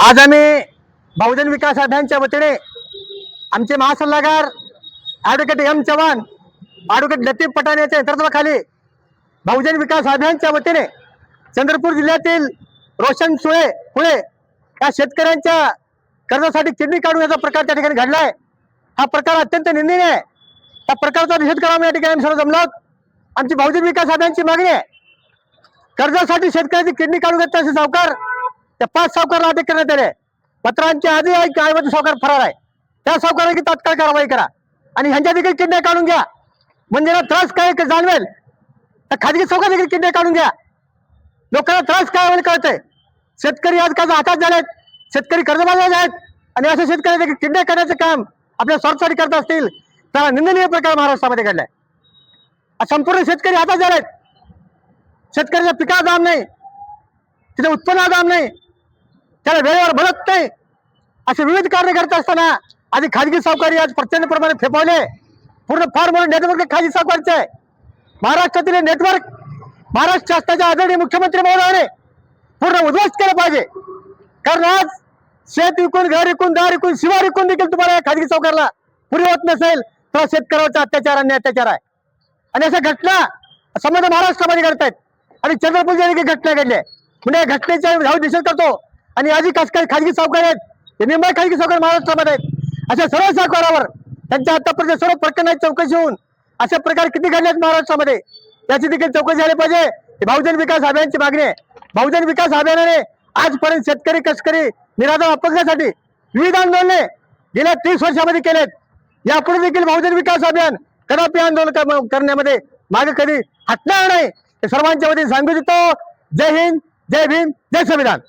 आज आम्ही बहुजन विकास अभियानच्या वतीने आमचे महासल्लागार advocate M Chavan, advocate Latif Pathan यांच्या नेतृत्वाखाली बहुजन विकास अभियानच्या वतीने चंद्रपूर जिल्ह्यातील रोशन पुळे या शेतकऱ्यांच्या कर्जासाठी किडनी काढून याचा प्रकार त्या ठिकाणी घडलाय। हा प्रकार अत्यंत निंदनीय आहे। त्या प्रकारचा निषेध करावा या ठिकाणी आम्ही सर्व जमलो। आमची बहुजन विकास अभियानची मागणी आहे, कर्जासाठी शेतकऱ्याची किडनी काढून घेतला असे सावकार, त्या 5 सावकारांना अटक करण्यात आले। पत्रांची आधी ऐवजी सावकार फरार आहे, त्या सावकारांची तात्काळ कारवाई करा आणि ह्यांच्या देखील किडनी काढून घ्या, म्हणजे त्रास काय जाणवेल। त्या खाजगी सावकार देखील किडनी काढून घ्या, लोकांना त्रास काय होईल कळतंय। शेतकरी आज कर्ज हातात झालेत, शेतकरी कर्जबाजारी आहेत आणि असे शेतकरी देखील किडनी करण्याचं काम आपल्या स्वार्थासाठी करत असतील तर निंदनीय प्रकार महाराष्ट्रामध्ये घडलाय। संपूर्ण शेतकरी हातात झालेत, शेतकऱ्याच्या पिकाला दाम नाही, तिथे उत्पन्नाला दाम नाही, त्याला वेळेवर भरत नाही, असे विविध कारणे करत असताना आधी खाजगी सावकारी आज प्रचंड प्रमाणे फेपवले। पूर्ण फार मोठे नेटवर्क खाजगी सावकारीचे आहे। महाराष्ट्रातील नेटवर्क महाराष्ट्र शासनाच्या आदरणीय मुख्यमंत्री महोदयाने पूर्ण उद्ध्वस्त केलं पाहिजे, कारण आज शेत विकून, घर विकून, दार विकून, शिवार विकून देखील तुम्हाला खाजगी सावकारला पुरी होत नसेल तर शेतकऱ्यावरचा अत्याचार आणि अत्याचार आहे। आणि अशा घटना संबंध महाराष्ट्रामध्ये घडत आहेत आणि चंद्रपूर जिल्ह्यात घटना घडली आहे, म्हणजे या घटनेचा निषेध करतो। आणि आधी काही खाजगी सावकार आहेत, ते निंबाळ खाजगी सावकार महाराष्ट्रामध्ये आहेत। अशा सर्व सावकारावर त्यांच्या आतापर्यंत सर्व प्रकरणाची चौकशी होऊन अशा प्रकारे किती घडले आहेत महाराष्ट्रामध्ये याची देखील चौकशी झाली पाहिजे। ही बहुजन विकास अभियानची मागणी आहे। बहुजन विकास अभियानाने आजपर्यंत शेतकरी कष्टकरी निराधार अपंगासाठी विविध आंदोलने गेल्या 30 वर्षामध्ये केलेत। यापुढे देखील बहुजन विकास अभियान कदापि आंदोलन करण्यामध्ये मागे कधी हटणार नाही, हे सर्वांच्या वतीने सांगू इच्छितो। जय हिंद, जय भीम, जय संविधान।